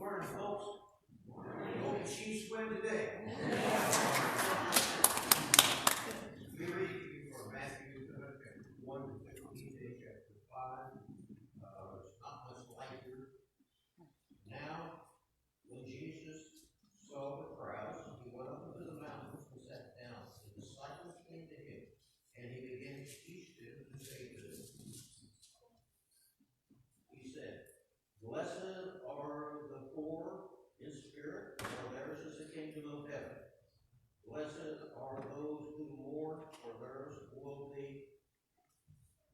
morning, folks. Hope the Chiefs win today. We read to you from Matthew 1:15, chapter 5. It's not much lighter. Now, when Jesus saw the crowds, he went up into the mountains and sat down. The disciples came to him, and he began to teach them and say to them, he said, "Blessed are the poor in spirit, for theirs is the kingdom of heaven. Blessed are those who mourn, for theirs will be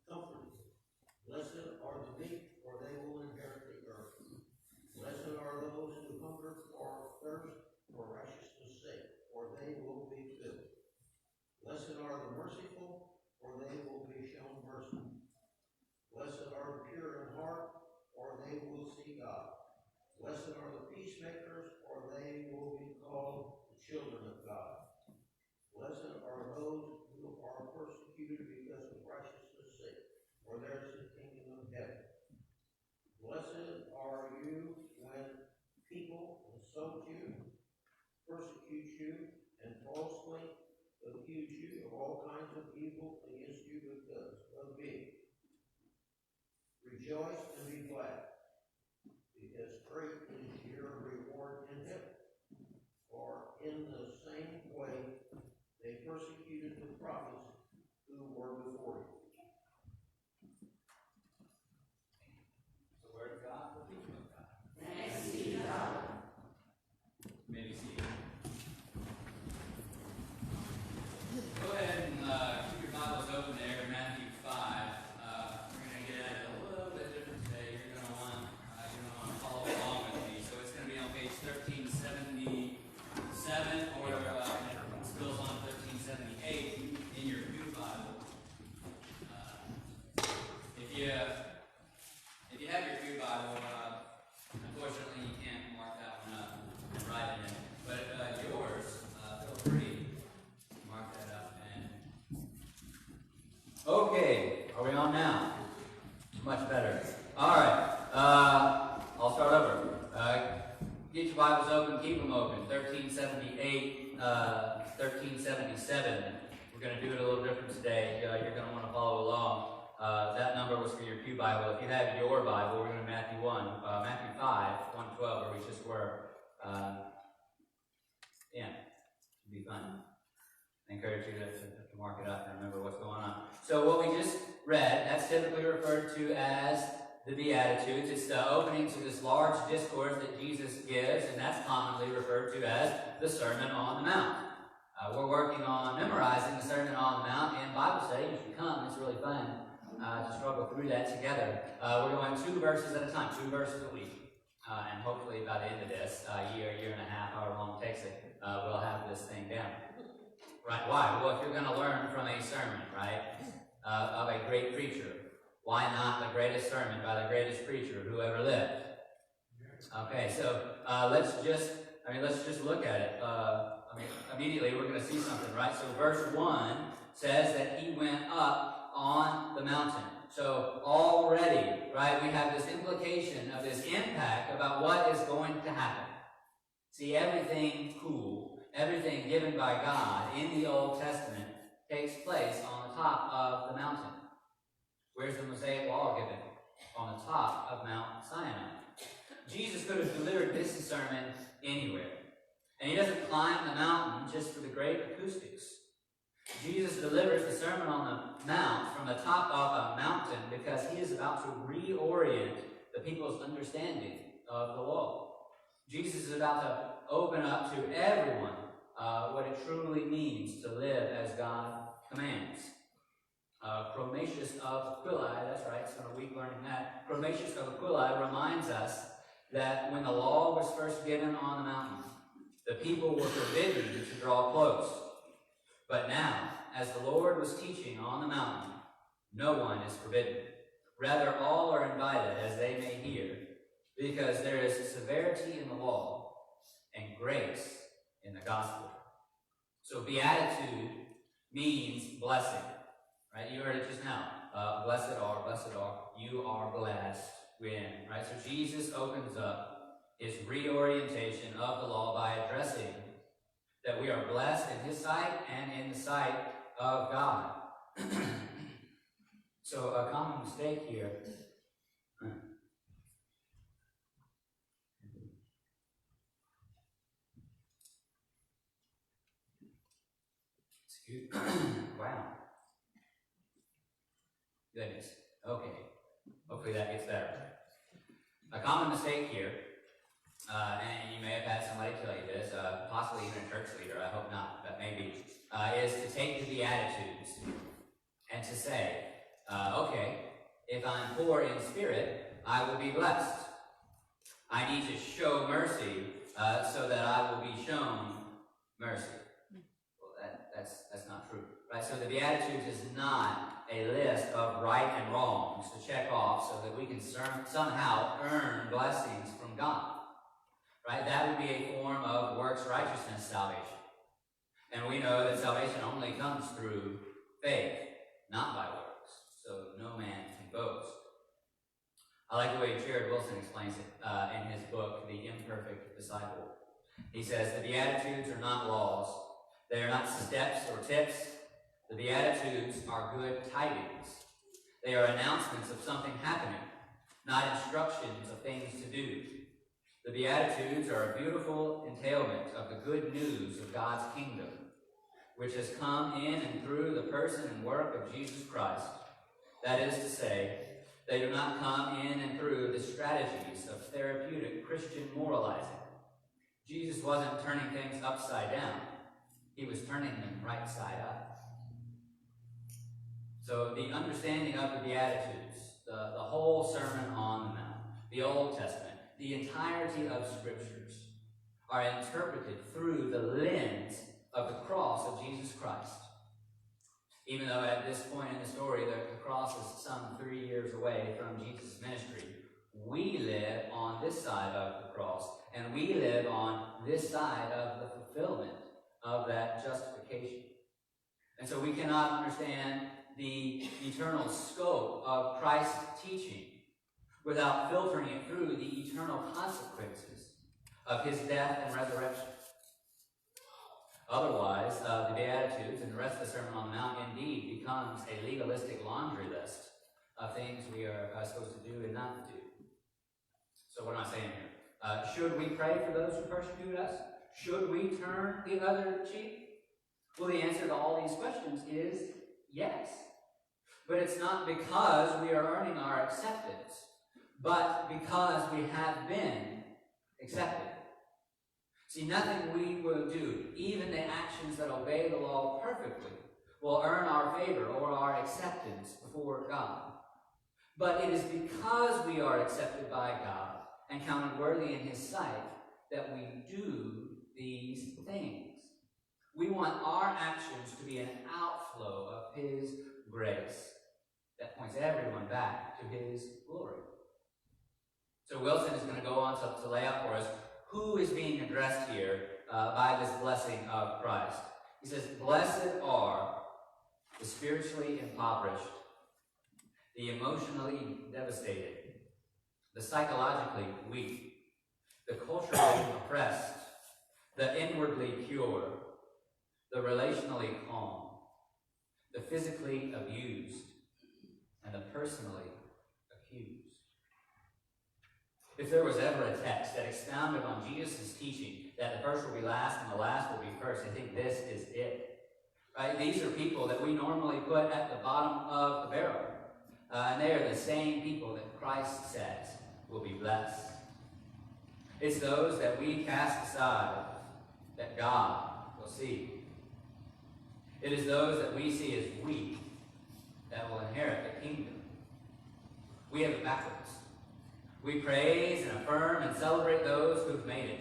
comforted. Blessed are the meek, for they will inherit the earth. Blessed are those who hunger or thirst for righteousness' sake, for they will be filled. Blessed are the merciful, for they will be shown mercy. Blessed are the pure in heart, for they will see God. Blessed are the peacemakers, for they will be called the children of God. Blessed are those who are persecuted because of righteousness' sake, for theirs is the kingdom of heaven. Blessed are you when people insult you, persecute you, and falsely accuse you of all kinds of evil against you because of me. Rejoice and be glad, because great is your reward in heaven. For in the same way they persecuted the prophets who were before you." The word of God, the people of God. Thanks be to God. You may be seated. Go ahead and keep your Bibles open there in Matthew 5. We're going to get at it a little bit different today. You're going to want to follow along with me. So it's going to be on page 1377, or it spills on 1378 in your Pew Bible. If you have your Pew Bible, unfortunately you can't mark that one up and write it in. But yours, feel free to mark that up. Okay, are we on now? Much better. All right, I'll start over. Get your Bibles open, keep them open. 1378, 1377. We're going to do it a little different today. You're going to want to follow along. That number was for your Pew Bible. If you have your Bible, we're going to Matthew 5, 1:12, where we just were. It'd be fun. I encourage you to mark it up and remember what's going on. So what we just read, that's typically referred to as the Beatitudes. It's the opening to this large discourse that Jesus gives, and that's commonly referred to as the Sermon on the Mount. We're working on memorizing the Sermon on the Mount, and Bible study. You should come. It's really fun to struggle through that together. We're going 2 verses at a time, 2 verses a week. And hopefully by the end of this, year and a half, however long it takes it, we'll have this thing down. Right? Why? Well, if you're going to learn from a sermon, right, of a great preacher, why not the greatest sermon by the greatest preacher who ever lived? Okay, so let's just look at it. Immediately we're going to see something, right? So verse 1 says that he went up on the mountain. So already, right, we have this implication of this impact about what is going to happen. See, everything cool, everything given by God in the Old Testament takes place on the top of the mountain. Where's the Mosaic law given? On the top of Mount Sinai. Jesus could have delivered this sermon anywhere. And he doesn't climb the mountain just for the great acoustics. Jesus delivers the Sermon on the Mount from the top of a mountain because he is about to reorient the people's understanding of the law. Jesus is about to open up to everyone what it truly means to live as God commands. Chromatius of Aquilae, that's right, spent a week learning that. Chromatius of Aquilae reminds us that when the law was first given on the mountain, the people were forbidden to draw close. But now, as the Lord was teaching on the mountain, no one is forbidden. Rather, all are invited as they may hear, because there is severity in the law and grace in the gospel. So beatitude means blessing, right? You heard it just now. Blessed are, you are blessed when, right? So Jesus opens up is reorientation of the law by addressing that we are blessed in his sight and in the sight of God. So a common mistake here wow. Goodness. Okay. Hopefully that gets better. A common mistake here, and you may have had somebody tell you this, possibly even a church leader, I hope not, but maybe, is to take the Beatitudes and to say, okay, if I'm poor in spirit, I will be blessed. I need to show mercy so that I will be shown mercy. Well, that's not true, right? So the Beatitudes is not a list of right and wrongs to check off so that we can somehow earn blessings from God, right? That would be a form of works righteousness salvation. And we know that salvation only comes through faith, not by works. So no man can boast. I like the way Jared Wilson explains it in his book, The Imperfect Disciple. He says, the Beatitudes are not laws. They are not steps or tips. The Beatitudes are good tidings. They are announcements of something happening, not instructions of things to do. The Beatitudes are a beautiful entailment of the good news of God's kingdom, which has come in and through the person and work of Jesus Christ. That is to say, they do not come in and through the strategies of therapeutic Christian moralizing. Jesus wasn't turning things upside down. He was turning them right side up. So the understanding of the Beatitudes, the whole Sermon on the Mount, the Old Testament, the entirety of Scriptures are interpreted through the lens of the cross of Jesus Christ. Even though at this point in the story, the cross is some 3 years away from Jesus' ministry, we live on this side of the cross, and we live on this side of the fulfillment of that justification. And so we cannot understand the eternal scope of Christ's teaching without filtering it through the eternal consequences of his death and resurrection. Otherwise, the Beatitudes and the rest of the Sermon on the Mount indeed becomes a legalistic laundry list of things we are supposed to do and not to do. So what am I saying here? Should we pray for those who persecute us? Should we turn the other cheek? Well, the answer to all these questions is yes. But it's not because we are earning our acceptance, but because we have been accepted. See, nothing we will do, even the actions that obey the law perfectly, will earn our favor or our acceptance before God. But it is because we are accepted by God and counted worthy in his sight that we do these things. We want our actions to be an outflow of his grace that points everyone back to his glory. So Wilson is going to go on to lay out for us who is being addressed here by this blessing of Christ. He says, blessed are the spiritually impoverished, the emotionally devastated, the psychologically weak, the culturally oppressed, the inwardly pure, the relationally calm, the physically abused, and the personally accused. If there was ever a text that expounded on Jesus' teaching that the first will be last and the last will be first, I think this is it. Right? These are people that we normally put at the bottom of the barrel. And they are the same people that Christ says will be blessed. It's those that we cast aside that God will see. It is those that we see as weak that will inherit the kingdom. We have it backwards. We praise and affirm and celebrate those who've made it,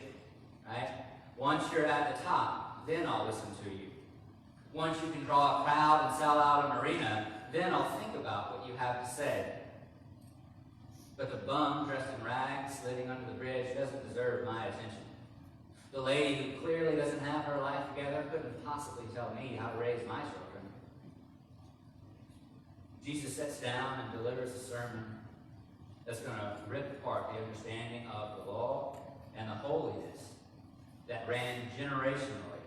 right? Once you're at the top, then I'll listen to you. Once you can draw a crowd and sell out an arena, then I'll think about what you have to say. But the bum dressed in rags, living under the bridge, doesn't deserve my attention. The lady who clearly doesn't have her life together couldn't possibly tell me how to raise my children. Jesus sits down and delivers a sermon that's going to rip apart the understanding of the law ran generationally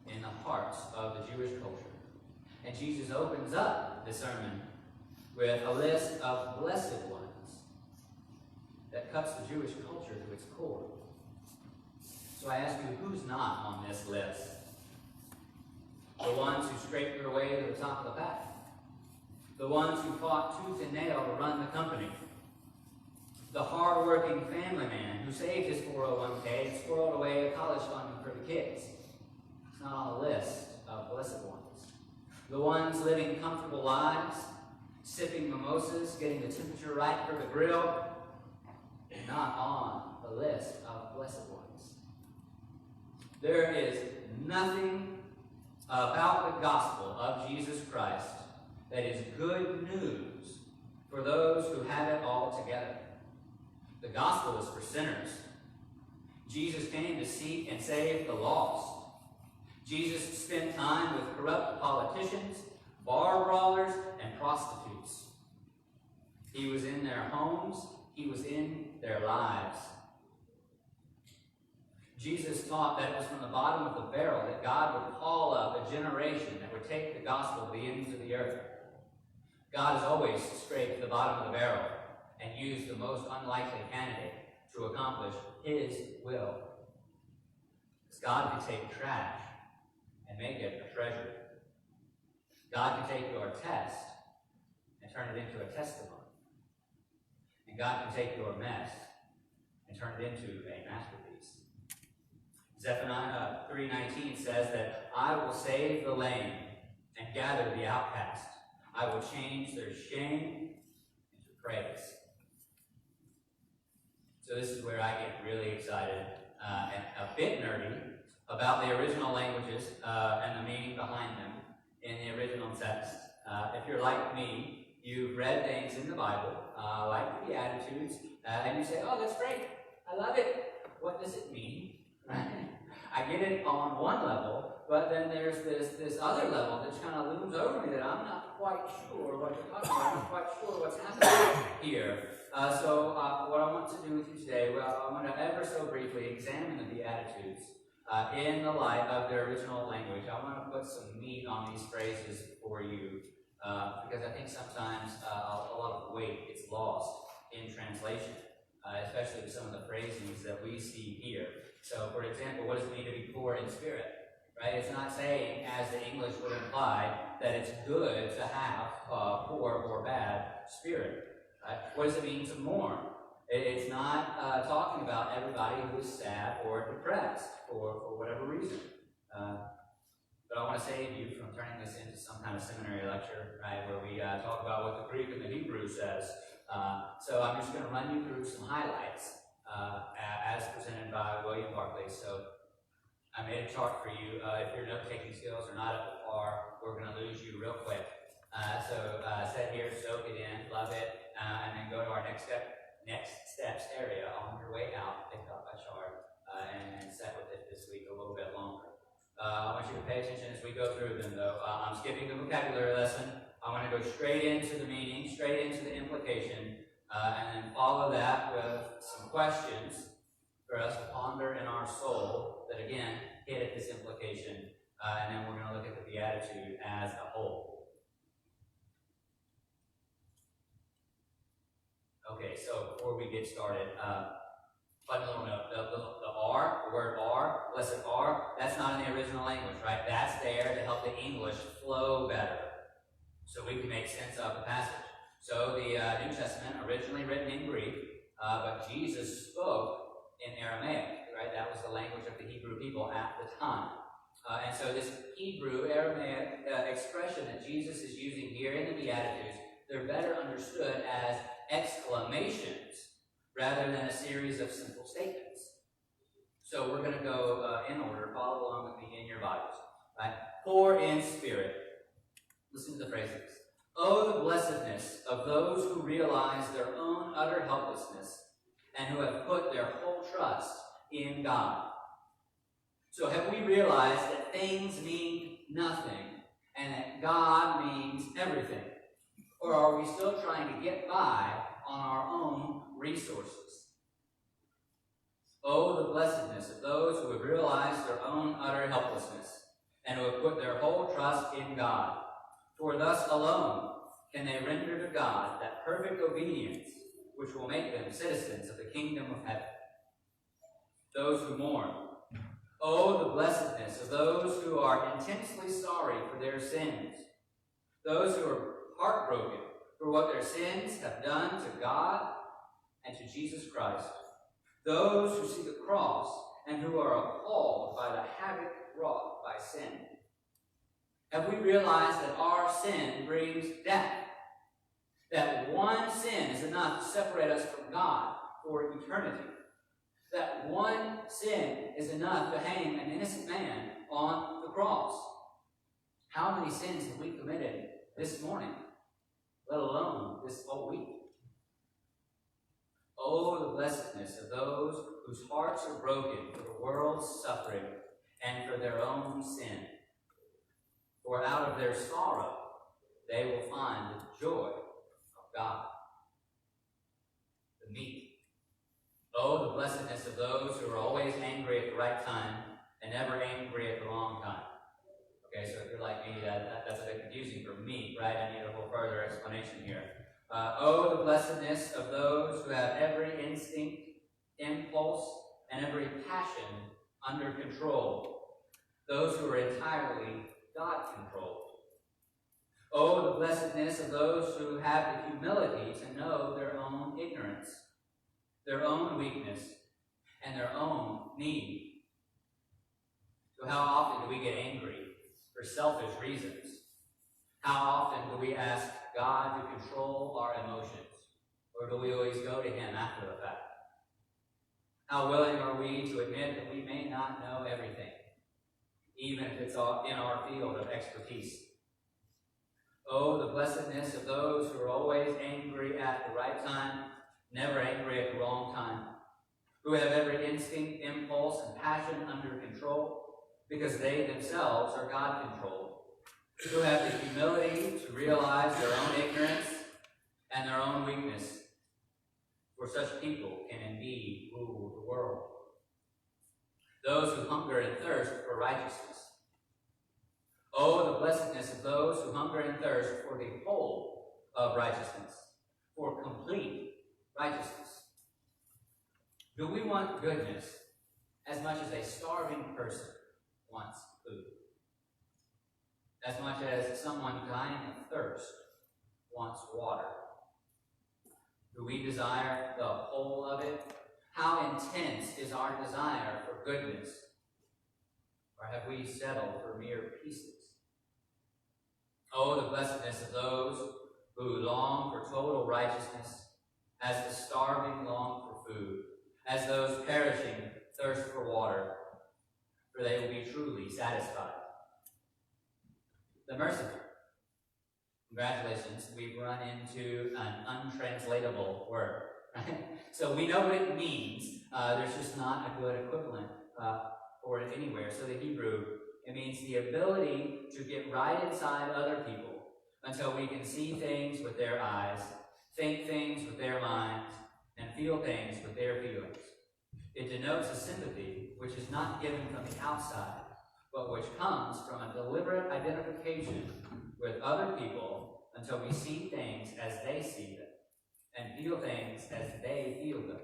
in the hearts of the Jewish culture. And Jesus opens up the sermon with a list of blessed ones that cuts the Jewish culture to its core. So I ask you, who's not on this list? The ones who scraped their way to the top of the pack. The ones who fought tooth and nail to run the company. The hard-working family man who saved his 401k and squirreled away a college funding for the kids. It's not on the list of blessed ones. The ones living comfortable lives, sipping mimosas, getting the temperature right for the grill, not on the list of blessed ones. There is nothing about the gospel of Jesus Christ that is good news for those who have it all together. The gospel is for sinners. Jesus came to seek and save the lost. Jesus spent time with corrupt politicians, bar brawlers, and prostitutes. He was in their homes. He was in their lives. Jesus taught that it was from the bottom of the barrel that God would call up a generation that would take the gospel to the ends of the earth. God has always scraped the bottom of the barrel and used the most unlikely candidate to accomplish his will. Because God can take trash and make it a treasure. God can take your test and turn it into a testimony. And God can take your mess and turn it into a masterpiece. Zephaniah 3:19 says that I will save the lame and gather the outcast. I will change their shame into praise. So this is where I get really excited and a bit nerdy about the original languages and the meaning behind them in the original text. If you're like me, you've read things in the Bible, like the Beatitudes, and you say, oh, that's great. I love it. What does it mean? I get it on one level, but then there's this other level that kind of looms over me that I'm not quite sure what you're talking about. I'm not quite sure what's happening here. So what I want to do with you today, I want to ever so briefly examine the Beatitudes in the light of their original language. I want to put some meat on these phrases for you because I think sometimes a lot of weight gets lost in translation, especially with some of the phrasings that we see here. So, for example, what does it mean to be poor in spirit? Right? It's not saying, as the English would imply, that it's good to have poor or bad spirit. Right? What does it mean to mourn? It's not talking about everybody who is sad or depressed for whatever reason. But I want to save you from turning this into some kind of seminary lecture, right, where we talk about what the Greek and the Hebrew says. So I'm just going to run you through some highlights as presented by William Barclay. So I made a chart for you. If your note-taking skills are not up to par, we're going to lose you real quick. So sit here, soak it in, love it, and then go to our next steps area on your way out. Pick up a chart and sit with it this week a little bit longer. I want you to pay attention as we go through them, though. I'm skipping the vocabulary lesson. I want to go straight into the meaning, straight into the implication, and then follow that with some questions for us to ponder in our soul that, again, hit at this implication, and then we're going to look at the Beatitude as a whole. Okay, so before we get started, fun little note, the word R, blessed R, that's not in the original language, right? That's there to help the English flow better so we can make sense of the passage. So the New Testament, originally written in Greek, but Jesus spoke in Aramaic, right? That was the language of the Hebrew people at the time. And so this Hebrew, Aramaic expression that Jesus is using here in the Beatitudes, they're better understood as exclamations rather than a series of simple statements. So we're going to go in order. Follow along with me in your Bibles. Right? Poor in spirit. Listen to the phrasings. Oh, the blessedness of those who realize their own utter helplessness and who have put their whole trust in God. So have we realized that things mean nothing and that God means everything? Or are we still trying to get by on our own resources? Oh, the blessedness of those who have realized their own utter helplessness and who have put their whole trust in God. For thus alone can they render to God that perfect obedience which will make them citizens of the kingdom of heaven. Those who mourn. Oh, the blessedness of those who are intensely sorry for their sins. Those who are heartbroken for what their sins have done to God and to Jesus Christ. Those who see the cross and who are appalled by the havoc wrought by sin. Have we realized that our sin brings death? That one sin is enough to separate us from God for eternity. That one sin is enough to hang an innocent man on the cross. How many sins have we committed this morning, let alone this whole week? Oh, the blessedness of those whose hearts are broken for the world's suffering and for their own sin. For out of their sorrow they will find the joy of God. The meek. Oh, the blessedness of those who are always angry at the right time and never angry at the wrong time. Okay, so if you're like me, that's a bit confusing for me, right? I need a little further explanation here. Oh, the blessedness of those who have every instinct, impulse, and every passion under control. Those who are entirely God-controlled. Oh, the blessedness of those who have the humility to know their own ignorance, their own weakness, and their own need. So how often do we get angry for selfish reasons? How often do we ask God to control our emotions? Or do we always go to Him after the fact? How willing are we to admit that we may not know everything, even if it's in our field of expertise? Oh, the blessedness of those who are always angry at the right time, never angry at the wrong time, who have every instinct, impulse, and passion under control, because they themselves are God-controlled, who have the humility to realize their own ignorance and their own weakness, for such people can indeed rule the world. Those who hunger and thirst for righteousness. Oh, the blessedness of those who hunger and thirst for the whole of righteousness, for complete righteousness. Do we want goodness as much as a starving person wants food? As much as someone dying of thirst wants water? Do we desire the whole of it? How intense is our desire for goodness? Or have we settled for mere pieces? Oh, the blessedness of those who long for total righteousness, as the starving long for food, as those perishing thirst for water, for they will be truly satisfied. The merciful. Congratulations, we've run into an untranslatable word. Right? So we know what it means. There's just not a good equivalent for it anywhere. So the Hebrew, it means the ability to get right inside other people until we can see things with their eyes, think things with their minds, and feel things with their feelings. It denotes a sympathy which is not given from the outside, but which comes from a deliberate identification with other people until we see things as they see them and feel things as they feel them.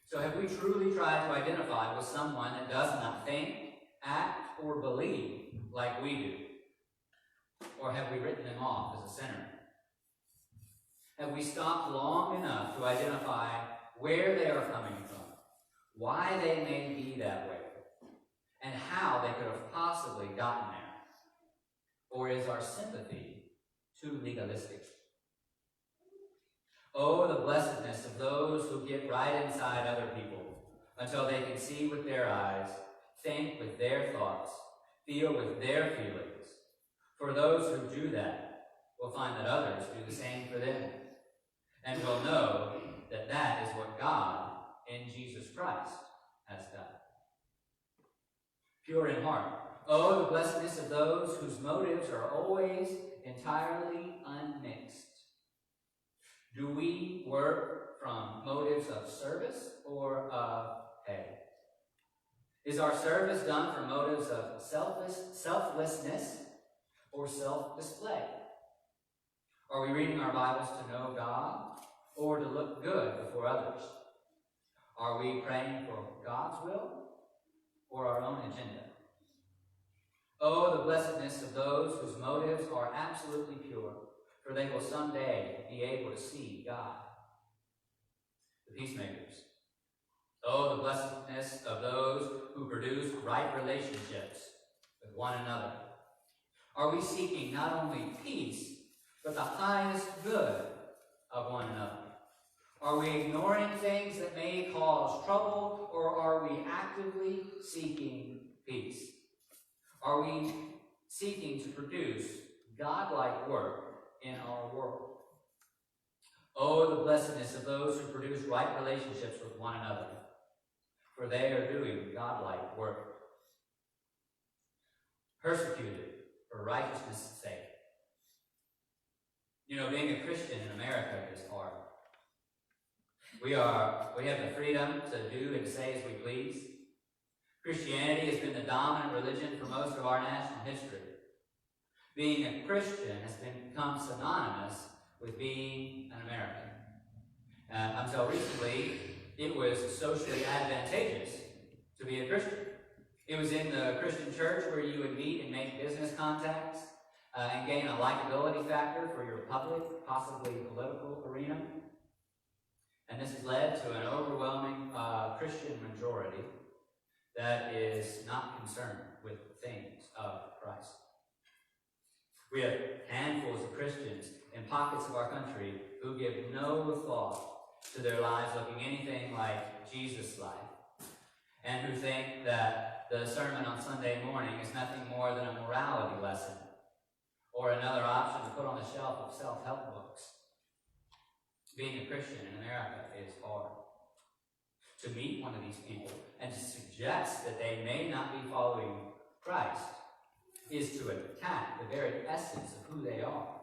So have we truly tried to identify with someone that does not think, act, or believe like we do? Or have we written them off as a sinner? Have we stopped long enough to identify where they are coming from, why they may be that way, and how they could have possibly gotten there? Or is our sympathy too legalistic? Oh, the blessedness of those who get right inside other people until they can see with their eyes, think with their thoughts, feel with their feelings. For those who do that will find that others do the same for them, and will know that that is what God in Jesus Christ has done. Pure in heart. Oh, the blessedness of those whose motives are always entirely unmixed. Do we work from motives of service or of pay? Is our service done for motives of selflessness or self-display? Are we reading our Bibles to know God or to look good before others? Are we praying for God's will or our own agenda? Oh, the blessedness of those whose motives are absolutely pure, for they will someday be able to see God. The peacemakers. Oh, the blessedness of those who produce right relationships with one another. Are we seeking not only peace, but the highest good of one another? Are we ignoring things that may cause trouble, or are we actively seeking peace? Are we seeking to produce God-like work in our world? Oh, the blessedness of those who produce right relationships with one another, for they are doing God-like work. Persecuted for righteousness' sake. You know, being a Christian in America is hard. We have the freedom to do and say as we please. Christianity has been the dominant religion for most of our national history. Being a Christian has become synonymous with being an American. Until recently, it was socially advantageous to be a Christian. It was in the Christian church where you would meet and make business contacts and gain a likability factor for your public, possibly political arena. And this has led to an overwhelming Christian majority that is not concerned with the things of Christ. We have handfuls of Christians in pockets of our country who give no thought to their lives looking anything like Jesus' life, and who think that the sermon on Sunday morning is nothing more than a morality lesson or another option to put on the shelf of self-help books. Being a Christian in America is hard. To meet one of these people and to suggest that they may not be following Christ is to attack the very essence of who they are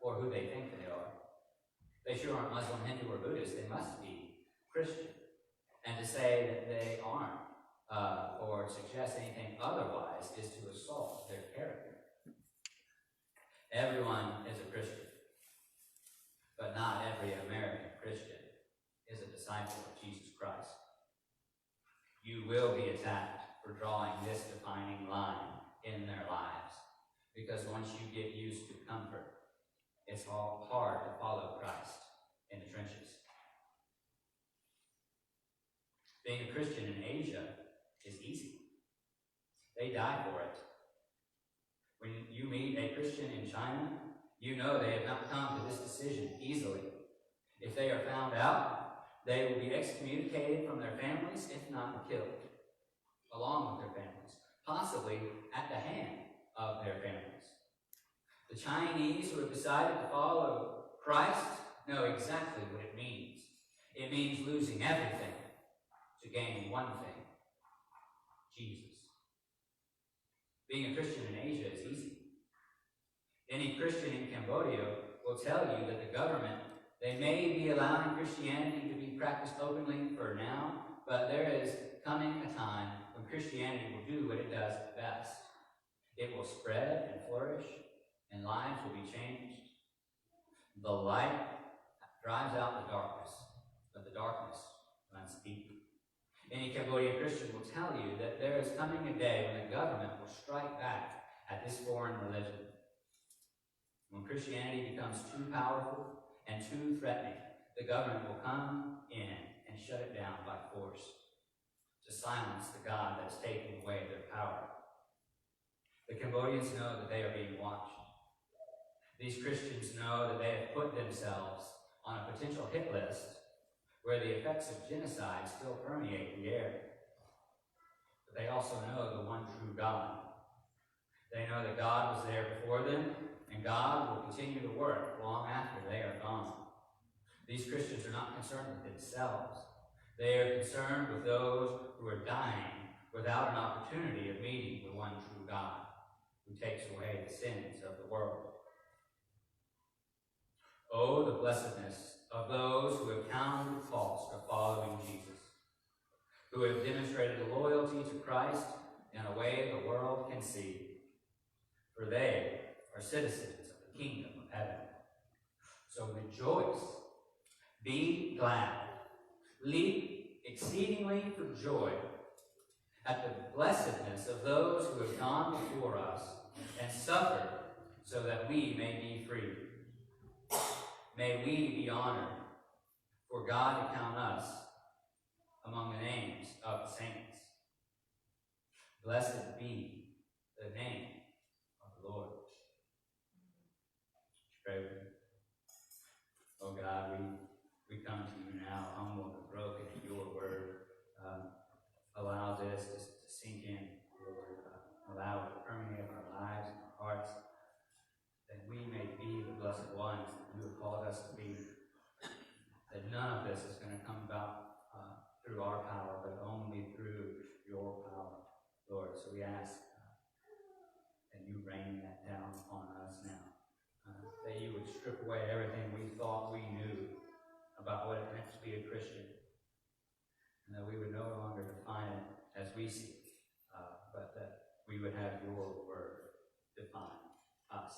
or who they think they are. They sure aren't Muslim, Hindu, or Buddhist. They must be Christian. And to say that they aren't or suggest anything otherwise is to assault their character. Everyone is a Christian, but not every American Christian is a disciple of Jesus Christ. You will be attacked for drawing this defining line in their lives, because once you get used to comfort, it's all hard to follow Christ in the trenches. Being a Christian in Asia is easy. They die for it. When you meet a Christian in China, you know they have not come to this decision easily. If they are found out, they will be excommunicated from their families, if not killed, along with their families, possibly at the hand of their families. The Chinese who have decided to follow Christ know exactly what it means. It means losing everything to gain one thing: Jesus. Being a Christian in Asia is easy. Any Christian in Cambodia will tell you that the government, they may be allowing Christianity to be practiced openly for now, but there is coming a time when Christianity will do what it does best. It will spread and flourish, and lives will be changed. The light drives out the darkness, but the darkness runs deep. Any Cambodian Christian will tell you that there is coming a day when the government will strike back at this foreign religion. When Christianity becomes too powerful and too threatening, the government will come in and shut it down by force to silence the God that is taking away their power. The Cambodians know that they are being watched. These Christians know that they have put themselves on a potential hit list where the effects of genocide still permeate the air. But they also know the one true God. They know that God was there before them, and God will continue to work long after they are gone. These Christians are not concerned with themselves. They are concerned with those who are dying without an opportunity of meeting the one true God who takes away the sins of the world. Oh, the blessedness of those who have counted the cost of following Jesus, who have demonstrated loyalty to Christ in a way the world can see, for they are citizens of the kingdom of heaven. So rejoice, be glad, leap exceedingly for joy at the blessedness of those who have gone before us and suffered so that we may be free. May we be honored for God to count us among the names of the saints. Blessed be the name of the Lord. Pray with me. Oh God, we come to you now, humble and broken in your word. Allow this to sink in, Lord. Allow it to permeate our lives and our hearts, that we may be the blessed ones that you have called us to be. That none of this is going to come about through our power, but only through your power, Lord. So we ask that you rain that down upon us now. That you would strip away everything we thought we knew about what it meant to be a Christian. And that we would no longer define it as we see it, but that we would have your word define us.